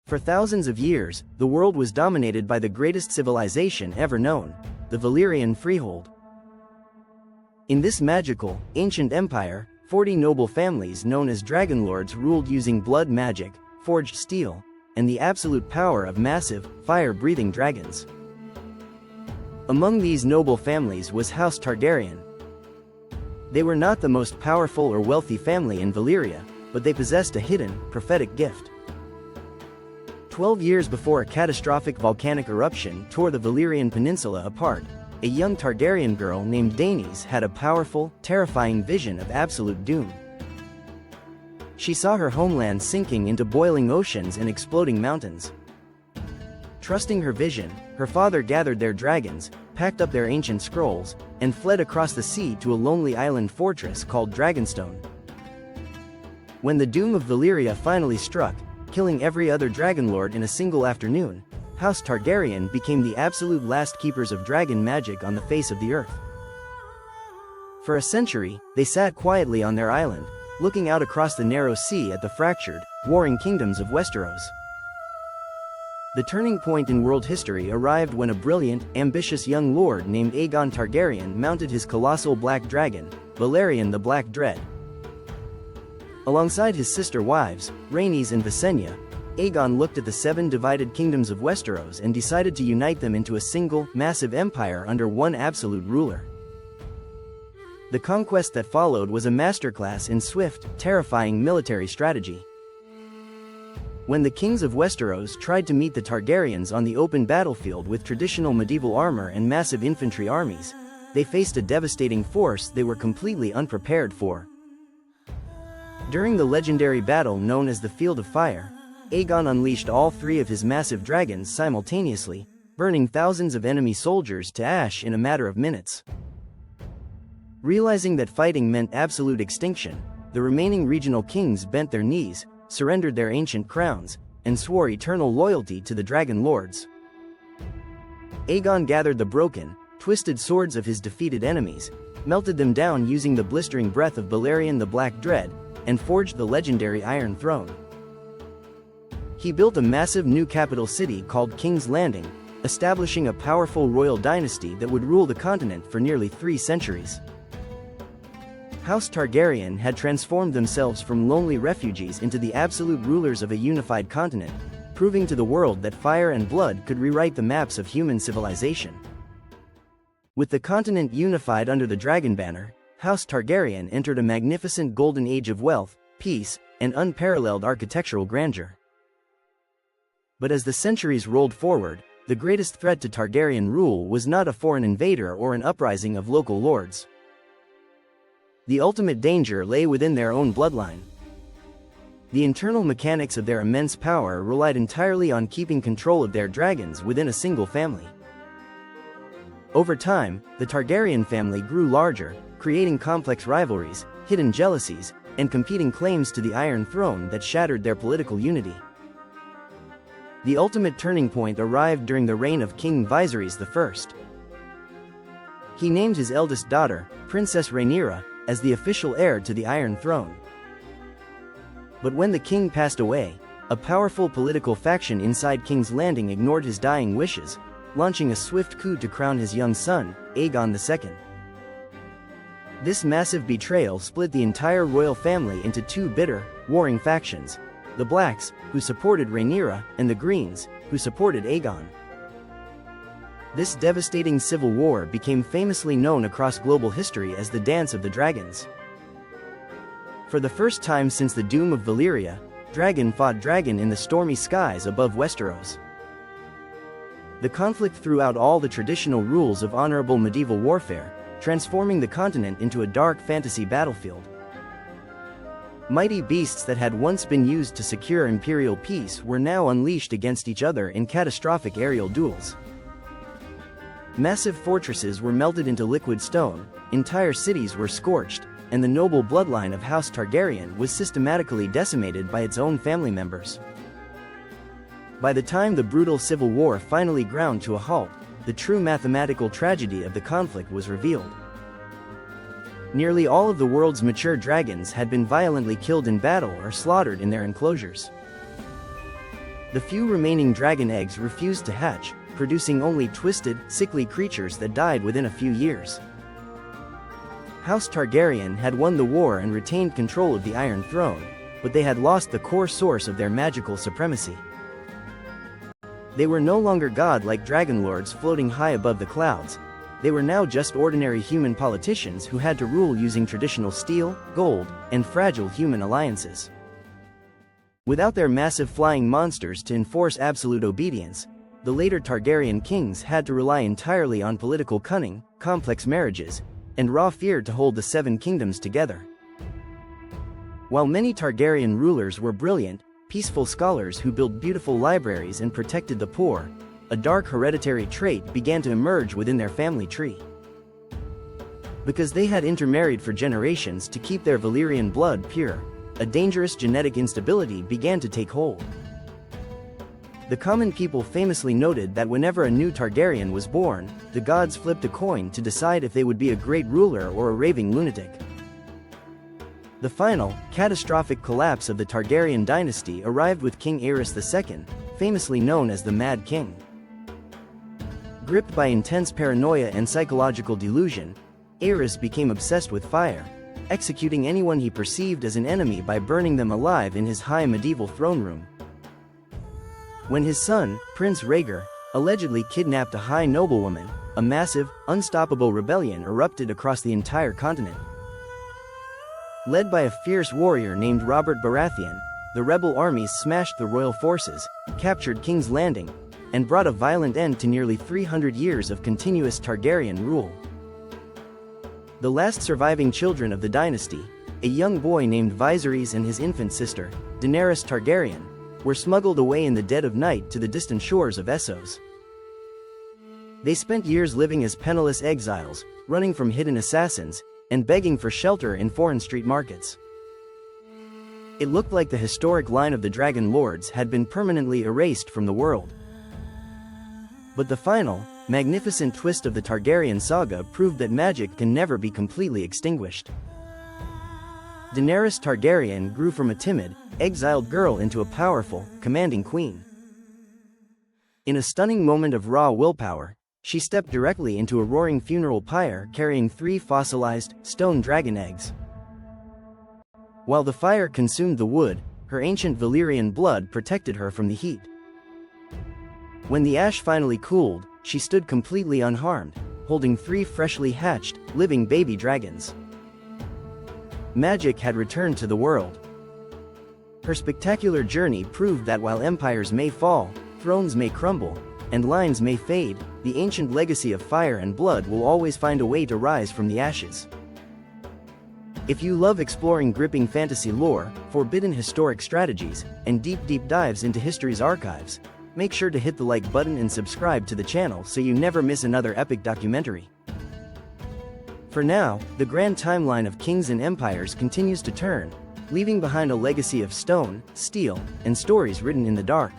For thousands of years, the world was dominated by the greatest civilization ever known, the Valyrian Freehold. In this magical, ancient empire, 40 noble families known as Dragonlords ruled using blood magic, forged steel, and the absolute power of massive, fire-breathing dragons. Among these noble families was House Targaryen. They were not the most powerful or wealthy family in Valyria, but they possessed a hidden, prophetic gift. 12 years before a catastrophic volcanic eruption tore the Valyrian peninsula apart, a young Targaryen girl named Daenerys had a powerful, terrifying vision of absolute doom. She saw her homeland sinking into boiling oceans and exploding mountains. Trusting her vision, her father gathered their dragons, packed up their ancient scrolls, and fled across the sea to a lonely island fortress called Dragonstone. When the Doom of Valyria finally struck, killing every other Dragonlord in a single afternoon, House Targaryen became the absolute last keepers of dragon magic on the face of the earth. For a century, they sat quietly on their island, looking out across the narrow sea at the fractured, warring kingdoms of Westeros. The turning point in world history arrived when a brilliant, ambitious young lord named Aegon Targaryen mounted his colossal black dragon, Valerian the Black Dread. Alongside his sister wives, Rhaenys and Visenya, Aegon looked at the 7 divided kingdoms of Westeros and decided to unite them into a single, massive empire under one absolute ruler. The conquest that followed was a masterclass in swift, terrifying military strategy. When the kings of Westeros tried to meet the Targaryens on the open battlefield with traditional medieval armor and massive infantry armies, they faced a devastating force they were completely unprepared for. During the legendary battle known as the Field of Fire, Aegon unleashed all 3 of his massive dragons simultaneously, burning thousands of enemy soldiers to ash in a matter of minutes. Realizing that fighting meant absolute extinction, the remaining regional kings bent their knees, surrendered their ancient crowns, and swore eternal loyalty to the Dragon Lords. Aegon gathered the broken, twisted swords of his defeated enemies, melted them down using the blistering breath of Balerion the Black Dread, and forged the legendary Iron Throne. He built a massive new capital city called King's Landing, establishing a powerful royal dynasty that would rule the continent for nearly 3 centuries. House Targaryen had transformed themselves from lonely refugees into the absolute rulers of a unified continent, proving to the world that fire and blood could rewrite the maps of human civilization. With the continent unified under the dragon banner, House Targaryen entered a magnificent golden age of wealth, peace, and unparalleled architectural grandeur. But as the centuries rolled forward, the greatest threat to Targaryen rule was not a foreign invader or an uprising of local lords. The ultimate danger lay within their own bloodline. The internal mechanics of their immense power relied entirely on keeping control of their dragons within a single family. Over time, the Targaryen family grew larger, creating complex rivalries, hidden jealousies, and competing claims to the Iron Throne that shattered their political unity. The ultimate turning point arrived during the reign of King Viserys I. He named his eldest daughter, Princess Rhaenyra, as the official heir to the Iron Throne. But when the king passed away, a powerful political faction inside King's Landing ignored his dying wishes, launching a swift coup to crown his young son, Aegon II. This massive betrayal split the entire royal family into 2 bitter, warring factions: the Blacks, who supported Rhaenyra, and the Greens, who supported Aegon. This devastating civil war became famously known across global history as the Dance of the Dragons. For the first time since the Doom of Valyria, dragon fought dragon in the stormy skies above Westeros. The conflict threw out all the traditional rules of honorable medieval warfare, transforming the continent into a dark fantasy battlefield. Mighty beasts that had once been used to secure imperial peace were now unleashed against each other in catastrophic aerial duels. Massive fortresses were melted into liquid stone, entire cities were scorched, and the noble bloodline of House Targaryen was systematically decimated by its own family members. By the time the brutal civil war finally ground to a halt, the true mathematical tragedy of the conflict was revealed. Nearly all of the world's mature dragons had been violently killed in battle or slaughtered in their enclosures. The few remaining dragon eggs refused to hatch, producing only twisted, sickly creatures that died within a few years. House Targaryen had won the war and retained control of the Iron Throne, but they had lost the core source of their magical supremacy. They were no longer god-like dragon lords floating high above the clouds. They were now just ordinary human politicians who had to rule using traditional steel, gold, and fragile human alliances. Without their massive flying monsters to enforce absolute obedience, the later Targaryen kings had to rely entirely on political cunning, complex marriages, and raw fear to hold the Seven Kingdoms together. While many Targaryen rulers were brilliant, peaceful scholars who built beautiful libraries and protected the poor, a dark hereditary trait began to emerge within their family tree. Because they had intermarried for generations to keep their Valyrian blood pure, a dangerous genetic instability began to take hold. The common people famously noted that whenever a new Targaryen was born, the gods flipped a coin to decide if they would be a great ruler or a raving lunatic. The final, catastrophic collapse of the Targaryen dynasty arrived with King Aerys II, famously known as the Mad King. Gripped by intense paranoia and psychological delusion, Aerys became obsessed with fire, executing anyone he perceived as an enemy by burning them alive in his high medieval throne room. When his son, Prince Rhaegar, allegedly kidnapped a high noblewoman, a massive, unstoppable rebellion erupted across the entire continent. Led by a fierce warrior named Robert Baratheon, the rebel armies smashed the royal forces, captured King's Landing, and brought a violent end to nearly 300 years of continuous Targaryen rule. The last surviving children of the dynasty, a young boy named Viserys and his infant sister, Daenerys Targaryen, were smuggled away in the dead of night to the distant shores of Essos. They spent years living as penniless exiles, running from hidden assassins, and begging for shelter in foreign street markets. It looked like the historic line of the Dragon Lords had been permanently erased from the world. But the final, magnificent twist of the Targaryen saga proved that magic can never be completely extinguished. Daenerys Targaryen grew from a timid, exiled girl into a powerful, commanding queen. In a stunning moment of raw willpower, she stepped directly into a roaring funeral pyre carrying 3 fossilized, stone dragon eggs. While the fire consumed the wood, her ancient Valyrian blood protected her from the heat. When the ash finally cooled, she stood completely unharmed, holding 3 freshly hatched, living baby dragons. Magic had returned to the world. Her spectacular journey proved that while empires may fall, thrones may crumble, and lines may fade, the ancient legacy of fire and blood will always find a way to rise from the ashes. If you love exploring gripping fantasy lore, forbidden historic strategies, and deep dives into history's archives, make sure to hit the like button and subscribe to the channel so you never miss another epic documentary. For now, the grand timeline of kings and empires continues to turn, leaving behind a legacy of stone, steel, and stories written in the dark.